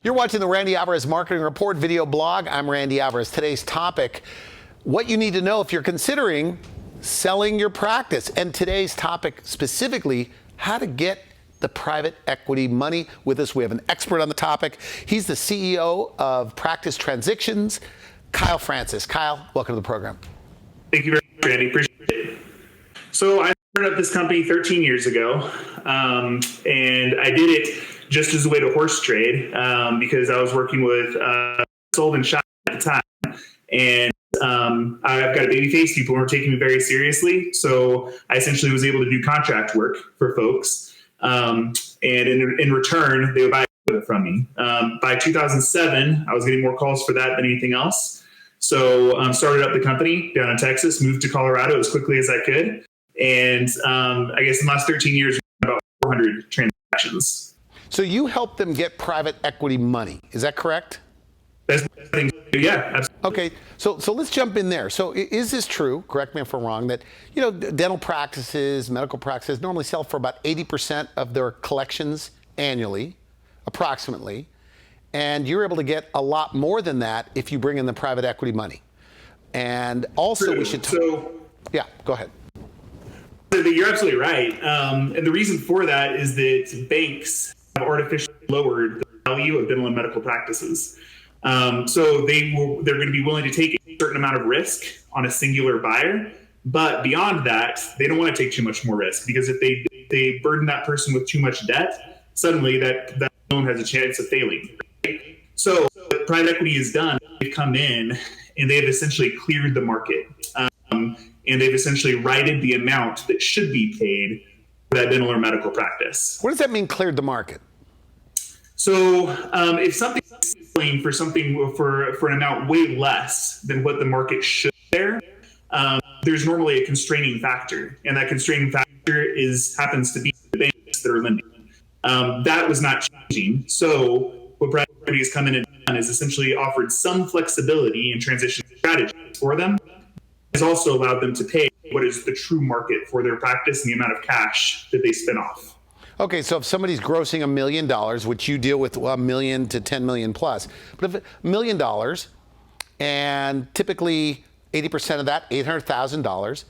You're watching the Randy Alvarez Marketing Report video blog. I'm Randy Alvarez. Today's topic, what you need to know if you're considering selling your practice. And today's topic specifically, how to get the private equity money. With us, we have an expert on the topic. He's the CEO of Practice Transitions, Kyle Francis. Kyle, welcome to the program. Thank you very much, Randy. Appreciate it. So I started up this company 13 years ago, and I did it just as a way to horse trade because I was working with sold and shop at the time. And I've got a baby face. People weren't taking me very seriously. So I essentially was able to do contract work for folks. And in return, they would buy it from me. By 2007, I was getting more calls for that than anything else. So started up the company down in Texas, moved to Colorado as quickly as I could. And I guess in the last 13 years, we've done about 400 transactions. So you help them get private equity money. Is that correct? Yeah, absolutely. Okay, so let's jump in there. So is this true, correct me if I'm wrong, that dental practices, medical practices normally sell for about 80% of their collections annually, approximately, and you're able to get a lot more than that if you bring in the private equity money. And also True. We should yeah, go ahead. You're absolutely right. And the reason for that is that banks have artificially lowered the value of dental and medical practices. So they're going to be willing to take a certain amount of risk on a singular buyer. But beyond that, they don't want to take too much more risk, because if they burden that person with too much debt, suddenly that loan has a chance of failing. Right? So what private equity has done, they've come in and they've essentially cleared the market. And they've essentially righted the amount that should be paid for that dental or medical practice. What does that mean, cleared the market? So if something's selling for an amount way less than what the market should bear, there's normally a constraining factor, and that constraining factor happens to be the banks that are lending. That was not changing. So what private equity has come in and done is essentially offered some flexibility in transition strategies for them. Has also allowed them to pay what is the true market for their practice and the amount of cash that they spin off. Okay, so if somebody's grossing $1 million, which you deal with $1 million to $10 million plus, but if $1 million and typically 80% of that, $800,000,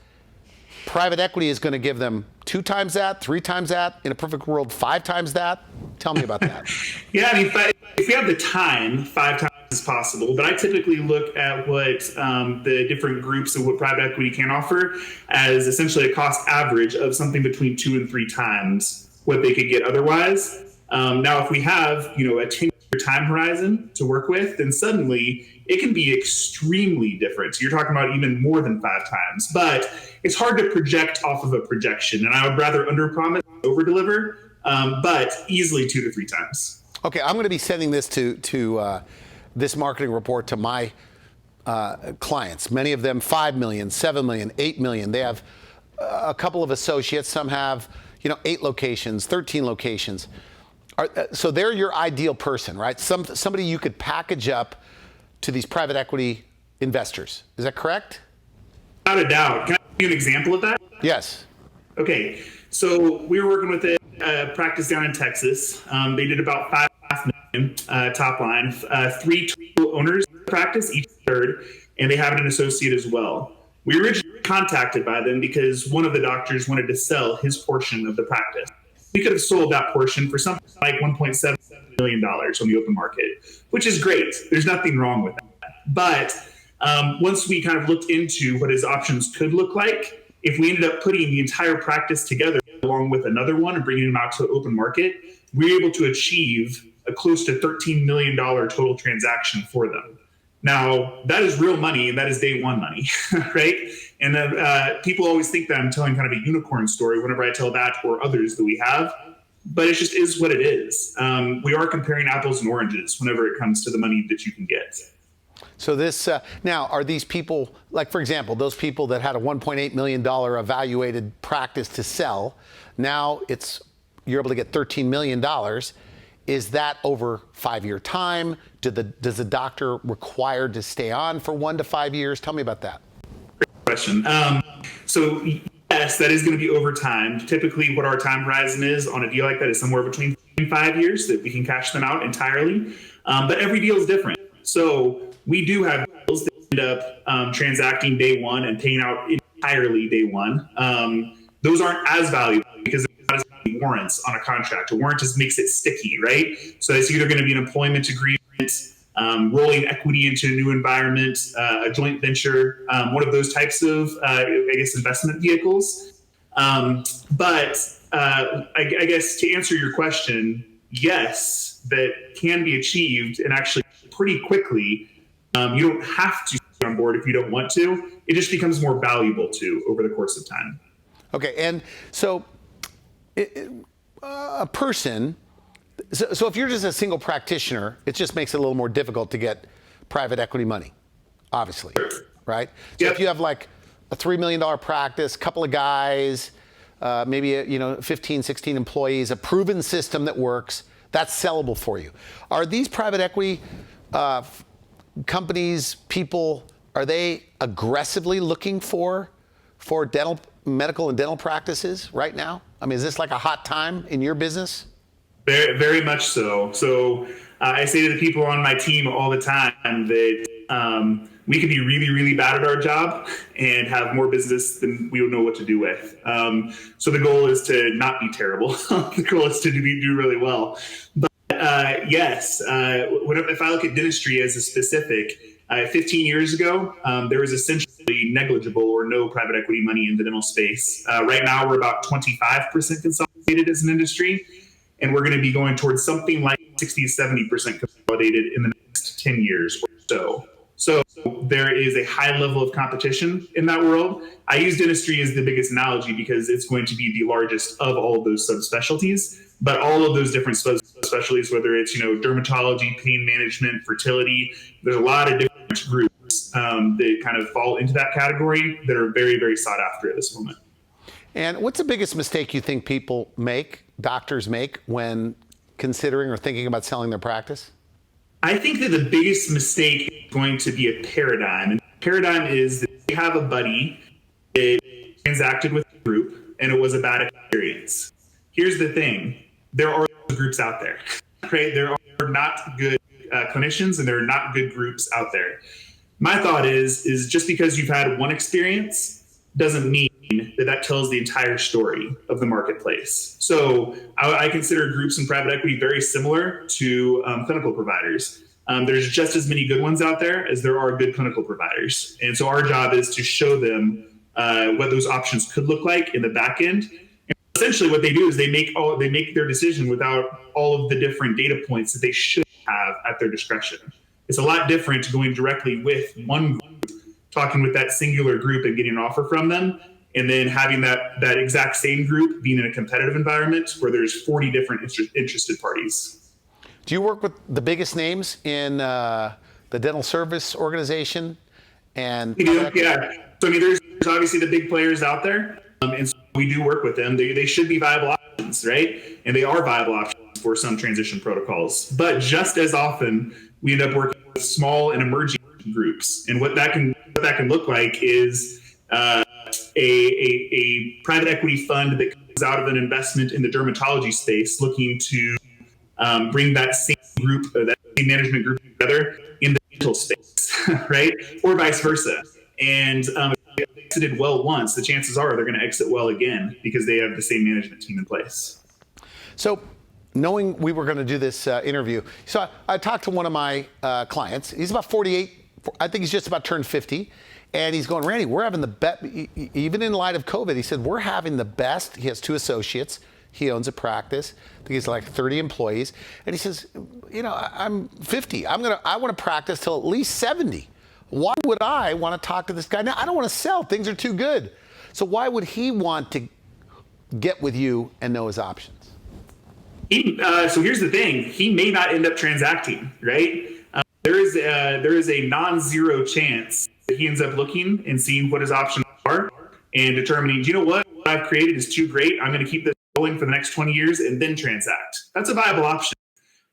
private equity is going to give them 2 times that, 3 times that, in a perfect world, 5 times that. Tell me about that. Yeah, I mean, if we have the time, 5 times is possible, but I typically look at what the different groups of what private equity can offer as essentially a cost average of something between 2 and 3 times what they could get otherwise. Now, if we have, a 10-year time horizon to work with, then suddenly it can be extremely different. So you're talking about even more than 5 times, but it's hard to project off of a projection. And I would rather underpromise, overdeliver, but easily 2 to 3 times. Okay, I'm going to be sending this to this marketing report to my clients. Many of them 5 million, 7 million, 8 million. They have a couple of associates. Some have 8 locations, 13 locations. So they're your ideal person, right? Somebody you could package up to these private equity investors. Is that correct? Without a doubt. Can I give you an example of that? Yes. Okay. So we were working with a practice down in Texas. They did about $5.5 million top line, 3 total owners of the practice, each third, and they have an associate as well. We originally contacted by them because one of the doctors wanted to sell his portion of the practice. We could have sold that portion for something like $1.7 million on the open market, which is great. There's nothing wrong with that. But once we kind of looked into what his options could look like, if we ended up putting the entire practice together along with another one and bringing them out to the open market, we were able to achieve a close to $13 million total transaction for them. Now, that is real money, and that is day one money, right? And then people always think that I'm telling kind of a unicorn story whenever I tell that or others that we have, but it just is what it is. We are comparing apples and oranges whenever it comes to the money that you can get. So this, now, are these people, like, for example, those people that had a $1.8 million evaluated practice to sell, now you're able to get $13 million. Is that over 5-year time? Does the doctor required to stay on for 1 to 5 years? Tell me about that. Great question. So yes, that is going to be over time. Typically what our time horizon is on a deal like that is somewhere between in 5 years that we can cash them out entirely. But every deal is different. So we do have deals that end up transacting day one and paying out entirely day one. Those aren't as valuable because there's not as many warrants on a contract. A warrant just makes it sticky, right? So it's either going to be an employment agreement, rolling equity into a new environment, a joint venture, one of those types of, investment vehicles. But I guess to answer your question, yes, that can be achieved and actually pretty quickly. You don't have to stay on board if you don't want to. It just becomes more valuable to over the course of time. Okay, and so a person, so if you're just a single practitioner, it just makes it a little more difficult to get private equity money, obviously, right? So if you have like a $3 million practice, couple of guys, maybe 15, 16 employees, a proven system that works, that's sellable for you. Are these private equity companies, people, are they aggressively looking for medical and dental practices right now? I mean, is this like a hot time in your business? Very, very much so. So I say to the people on my team all the time that we could be really, really bad at our job and have more business than we would know what to do with. So the goal is to not be terrible. The goal is to do really well. But yes, if I look at dentistry as a specific, 15 years ago, there was essentially negligible or no private equity money in the dental space. Right now, we're about 25% consolidated as an industry, and we're going to be going towards something like 60 to 70% consolidated in the next 10 years or so. So there is a high level of competition in that world. I use dentistry as the biggest analogy because it's going to be the largest of all of those subspecialties. But all of those different subspecialties, whether it's dermatology, pain management, fertility, there's a lot of different groups that kind of fall into that category that are very, very sought after at this moment. And what's the biggest mistake you think doctors make when considering or thinking about selling their practice? I think that the biggest mistake is going to be a paradigm. And the paradigm is that you have a buddy that transacted with a group and it was a bad experience. Here's the thing. There are groups out there, right? There are not good clinicians and there are not good groups out there. My thought is just because you've had one experience doesn't mean that tells the entire story of the marketplace. So I consider groups in private equity very similar to clinical providers. There's just as many good ones out there as there are good clinical providers. And so our job is to show them what those options could look like in the back end. And essentially what they do is they make their decision without all of the different data points that they should have at their discretion. It's a lot different going directly with one group, talking with that singular group and getting an offer from them, and then having that exact same group being in a competitive environment where there's 40 different interested parties. Do you work with the biggest names in the dental service organization? And we do, yeah. So there's obviously the big players out there, and so we do work with them. They should be viable options, right? And they are viable options for some transition protocols. But just as often, we end up working with small and emerging groups, and what that can look like is a private equity fund that comes out of an investment in the dermatology space looking to bring that same group, that same management group together in the dental space, right? Or vice versa. And if they exited well once, the chances are they're going to exit well again because they have the same management team in place. So knowing we were going to do this interview, so I talked to one of my clients. He's about 48. I think he's just about turned 50. And he's going, Randy, we're having the best, even in light of COVID, he said, we're having the best. He has 2 associates. He owns a practice. I think he's like 30 employees. And he says, I'm 50. I want to practice till at least 70. Why would I want to talk to this guy? Now, I don't want to sell. Things are too good. So why would he want to get with you and know his options? So here's the thing. He may not end up transacting, right? There is a non-zero chance that he ends up looking and seeing what his options are and determining, what I've created is too great. I'm going to keep this going for the next 20 years and then transact. That's a viable option.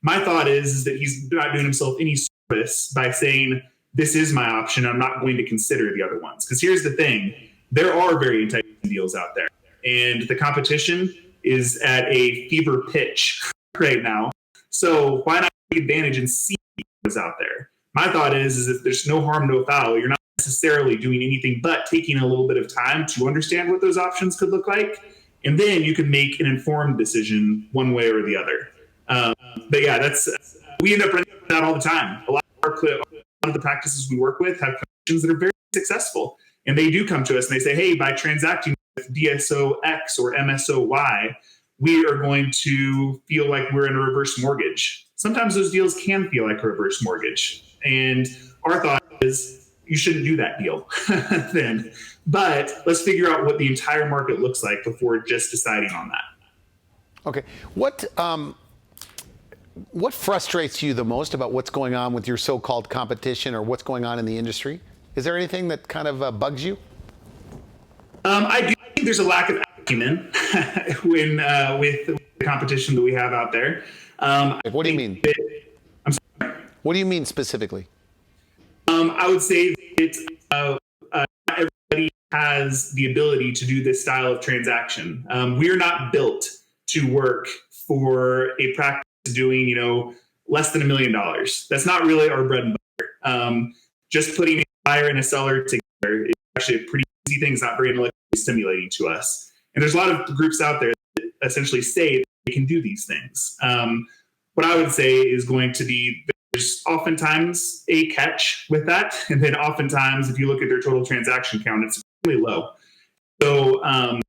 My thought is that he's not doing himself any service by saying, this is my option. I'm not going to consider the other ones. Because here's the thing. There are very enticing deals out there. And the competition is at a fever pitch right now. So why not take advantage and see what's out there? My thought is if there's no harm, no foul, you're not necessarily doing anything but taking a little bit of time to understand what those options could look like. And then you can make an informed decision one way or the other. But yeah, we end up running that all the time. A lot of the practices we work with have clinicians that are very successful. And they do come to us and they say, hey, by transacting with DSO X or MSO Y, we are going to feel like we're in a reverse mortgage. Sometimes those deals can feel like a reverse mortgage. And our thought is you shouldn't do that deal then. But let's figure out what the entire market looks like before just deciding on that. Okay. What frustrates you the most about what's going on with your so-called competition or what's going on in the industry? Is there anything that kind of bugs you? I do think there's a lack of acumen with the competition that we have out there. What do you mean? I'm sorry. What do you mean specifically? I would say that not everybody has the ability to do this style of transaction. We're not built to work for a practice doing, less than $1 million. That's not really our bread and butter. Just putting a buyer and a seller together is actually a pretty easy thing. It's not very intellectually stimulating to us. And there's a lot of groups out there that essentially say that they can do these things. What I would say is going to be there's oftentimes a catch with that. And then oftentimes, if you look at their total transaction count, it's really low. So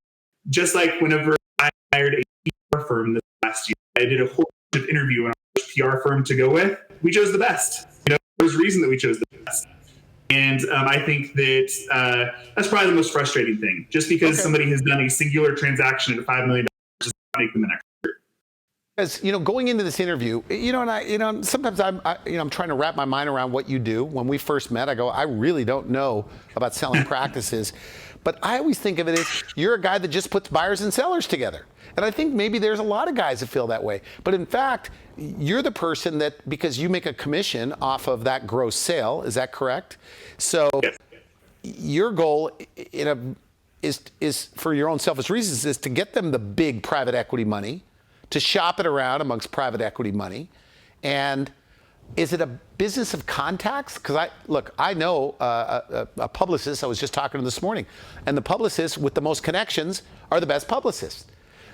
just like whenever I hired a PR firm this last year, I did a whole bunch of interview on which PR firm to go with. We chose the best. There's a reason that we chose the best. And I think that that's probably the most frustrating thing. Just because somebody has done a singular transaction at $5 million does not make them an expert. As going into this interview, sometimes I'm trying to wrap my mind around what you do. When we first met, I go, I really don't know about selling practices, but I always think of it as you're a guy that just puts buyers and sellers together. And I think maybe there's a lot of guys that feel that way. But in fact, you're the person that, because you make a commission off of that gross sale, is that correct? So your goal is for your own selfish reasons is to get them the big private equity money, to shop it around amongst private equity money. And is it a business of contacts? Because I know a publicist I was just talking to this morning, and the publicists with the most connections are the best publicists.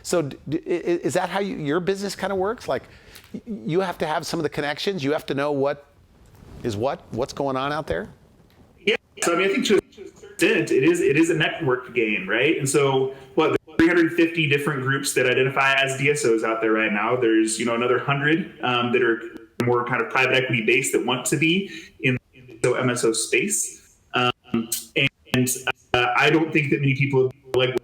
So is that how your business kind of works? Like you have to have some of the connections. You have to know what's going on out there. Yeah. So I think to it is a network game, right? And so there's 350 different groups that identify as DSOs out there right now. There's another 100 that are more kind of private equity based that want to be in the MSO space. And I don't think that many people like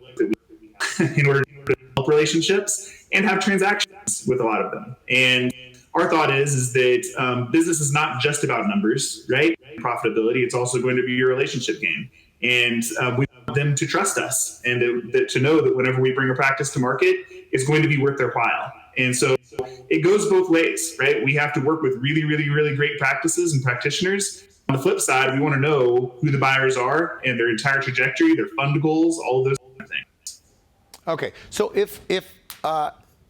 in order to develop relationships and have transactions with a lot of them. And our thought is that business is not just about numbers, right? Profitability. It's also going to be your relationship game. And we want them to trust us and to know that whenever we bring a practice to market, it's going to be worth their while. And so it goes both ways, right? We have to work with really, really, really great practices and practitioners. On the flip side, we want to know who the buyers are and their entire trajectory, their fund goals, all of those things. Okay, so if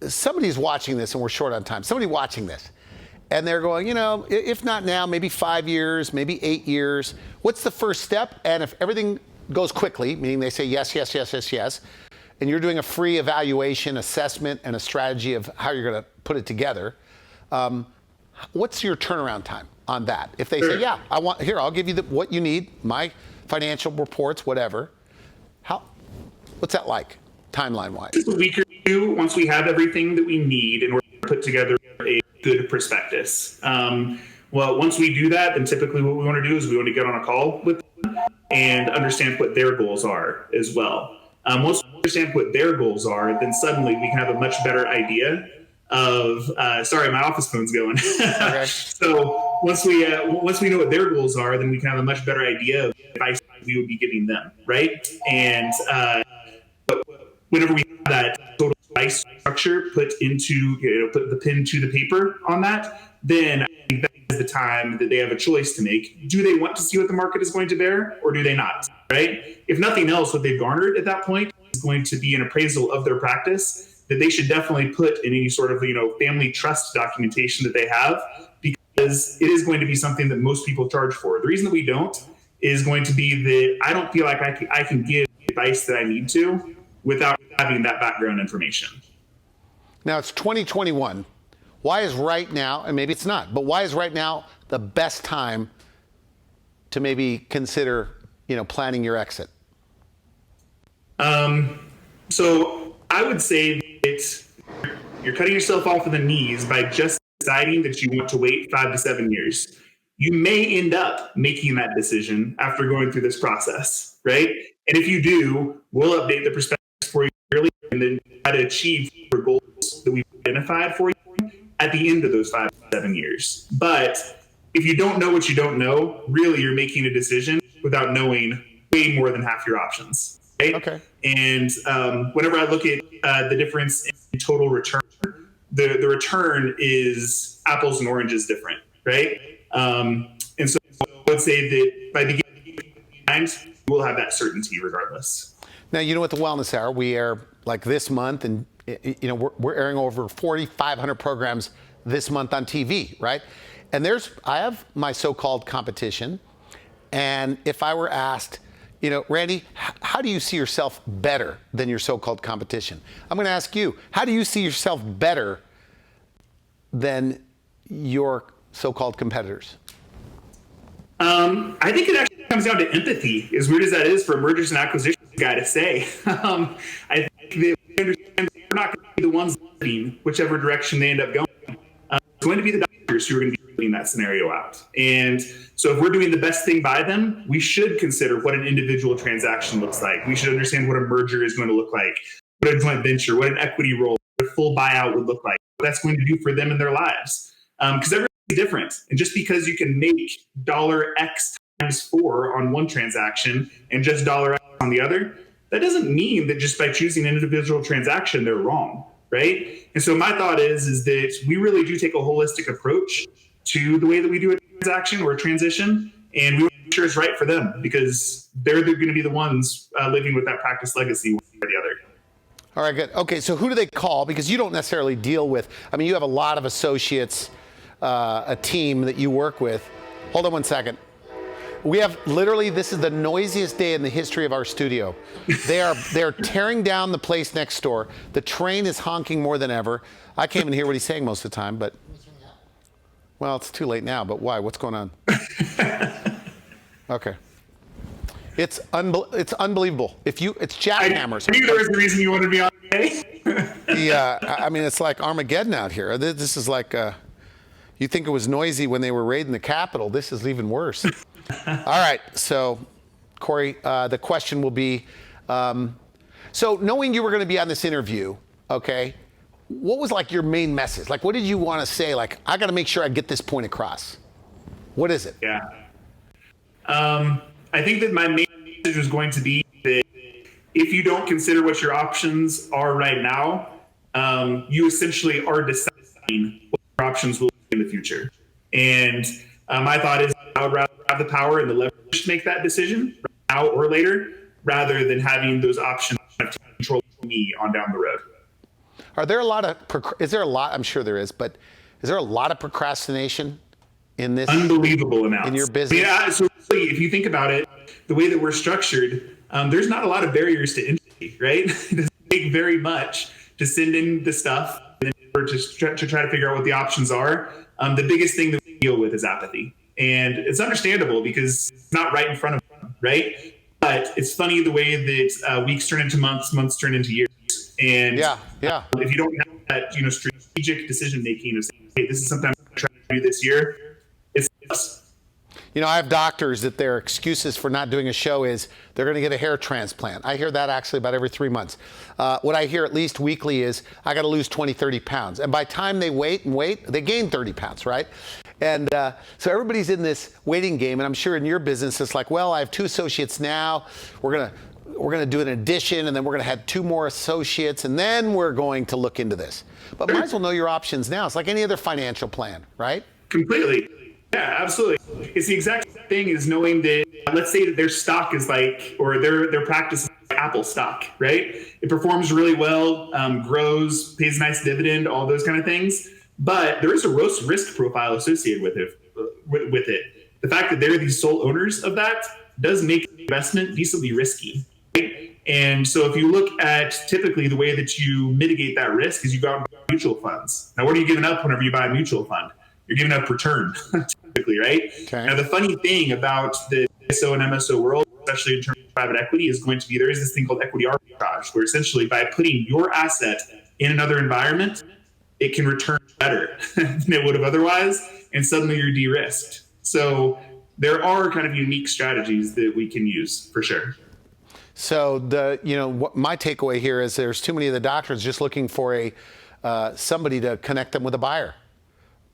somebody's watching this and we're short on time, somebody watching this and they're going, if not now, maybe 5 years, maybe 8 years, what's the first step? And if everything goes quickly, meaning they say yes, yes, yes, yes, yes, and you're doing a free evaluation, assessment, and a strategy of how you're going to put it together, what's your turnaround time on that? If they say, yeah, I'll give you what you need, my financial reports, whatever. What's that like, timeline-wise? Just a week or two once we have everything that we need in order to put together a good prospectus. Once we do that, then typically what we want to do is we want to get on a call with them and understand what their goals are as well. Once we understand what their goals are, then suddenly we can have a much better idea of, sorry, my office phone's going. Okay. So once we know what their goals are, then we can have a much better idea of the advice we would be giving them, right? And whenever we have that total advice structure put the pen to the paper on that, then I think that is the time that they have a choice to make. Do they want to see what the market is going to bear, or do they not, right? If nothing else, what they've garnered at that point is going to be an appraisal of their practice that they should definitely put in any sort of, family trust documentation that they have, because it is going to be something that most people charge for. The reason that we don't is going to be that I don't feel like I can give advice that I need to without having that background information. Now it's 2021. Why is right now, and maybe it's not, but why is right now the best time to maybe consider, planning your exit? So I would say that you're cutting yourself off at the knees by just deciding that you want to wait 5 to 7 years. You may end up making that decision after going through this process, right? And if you do, we'll update the prospectus for you early and then try to achieve your goals that we've identified for you at the end of those 5 to 7 years. But if you don't know what you don't know, really you're making a decision without knowing way more than half your options. Right? Okay. And whenever I look at the difference in total return, the return is apples and oranges different, right? And so I would say that by beginning times, we'll have that certainty regardless. Now, at the Wellness Hour, we air like this month, and we're airing over 4,500 programs this month on TV, right? And I have my so-called competition, and if I were asked, Randy, how do you see yourself better than your so-called competition? I'm going to ask you, how do you see yourself better than your so-called competitors? I think it actually comes down to empathy, as weird as that is for a mergers and acquisitions guy to say. I think that we understand that we're not going to be the ones leading whichever direction they end up going. It's going to be the doctors who are going to be leading that scenario out. And so if we're doing the best thing by them, we should consider what an individual transaction looks like. We should understand what a merger is going to look like, what a joint venture, what an equity role, what a full buyout would look like, what that's going to do for them in their lives. Because everybody's different. And just because you can make $X times 4 on one transaction and just $X on the other, that doesn't mean that just by choosing an individual transaction, they're wrong, right? And so my thought is that we really do take a holistic approach to the way that we do a transaction or a transition, and we want to make sure it's right for them, because they're going to be the ones living with that practice legacy one way or the other. All right, good. Okay, so who do they call? Because you don't necessarily deal with, you have a lot of associates, a team that you work with. Hold on one second. We have literally, this is the noisiest day in the history of our studio. They're tearing down the place next door. The train is honking more than ever. I can't even hear what he's saying most of the time, but, well, it's too late now, but why? What's going on? Okay. It's unbelievable. It's jackhammers. I knew there was a reason you wanted to be on today. Yeah, it's like Armageddon out here. This is like, you think it was noisy when they were raiding the Capitol. This is even worse. All right, so Corey, the question will be, so knowing you were going to be on this interview, okay, what was like your main message? Like, what did you want to say? Like, I got to make sure I get this point across. What is it? Yeah. I think that my main message was going to be that if you don't consider what your options are right now, you essentially are deciding what your options will be in the future. And my thought is I would rather have the power and the leverage to make that decision now or later, rather than having those options control me on down the road. Are there a lot of, I'm sure there is, but is there a lot of procrastination in this? Unbelievable amounts. In your business? Yeah, so really, if you think about it, the way that we're structured, there's not a lot of barriers to entry, right? It doesn't take very much to send in the stuff and then to try to figure out what the options are. The biggest thing that we deal with is apathy. And it's understandable because it's not right in front of them, right? But it's funny the way that weeks turn into months, months turn into years. And if you don't have that, strategic decision making of saying, hey, this is something I'm trying to do this year, it's I have doctors that their excuses for not doing a show is they're going to get a hair transplant. I hear that actually about every 3 months. What I hear at least weekly is I got to lose 20, 30 pounds. And by the time they wait, they gain 30 pounds, right? And so everybody's in this waiting game. And I'm sure in your business, it's like, well, I have 2 associates now. We're going to do an addition, and then we're going to have 2 more associates, and then we're going to look into this. But might as well know your options now. It's like any other financial plan, right? Completely. Yeah, absolutely. It's the exact thing as knowing that, let's say that their stock is like, or their practice is Apple stock, right? It performs really well, grows, pays a nice dividend, all those kind of things. But there is a risk profile associated with it. The fact that they're the sole owners of that does make the investment decently risky. Right? And so if you look at typically the way that you mitigate that risk is you go out and buy mutual funds. Now, what are you giving up whenever you buy a mutual fund? You're giving up return, typically, right? Okay. Now, the funny thing about the ISO and MSO world, especially in terms of private equity, is going to be there is this thing called equity arbitrage, where essentially by putting your asset in another environment, it can return better than it would have otherwise, and suddenly you're de-risked. So there are kind of unique strategies that we can use for sure. So my takeaway here is there's too many of the doctors just looking for somebody to connect them with a buyer,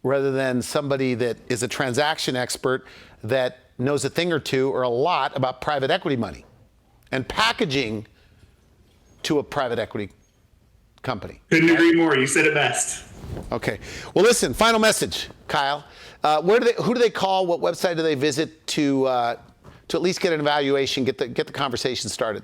rather than somebody that is a transaction expert that knows a thing or two or a lot about private equity money and packaging to a private equity company. Couldn't agree more. You said it best. Okay. Well, listen, final message, Kyle. Who do they call? What website do they visit to at least get an evaluation, get the conversation started?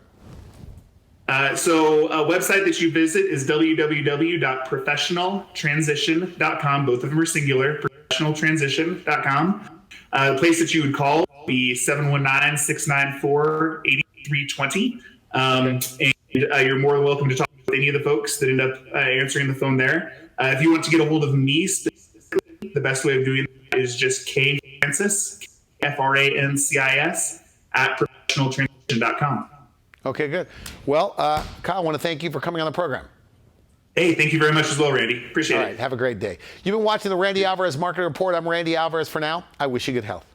So a website that you visit is www.professionaltransition.com. Both of them are singular, professionaltransition.com. The place that you would call would be 719-694-8320. And you're more than welcome to talk with any of the folks that end up answering the phone there. If you want to get a hold of me specifically, the best way of doing that is just KFrancis, Francis, at professionaltransition.com. Okay, good. Well, Kyle, I want to thank you for coming on the program. Hey, thank you very much as well, Randy. Appreciate it. All right, have a great day. You've been watching the Randy Alvarez Marketing Report. I'm Randy Alvarez for now. I wish you good health.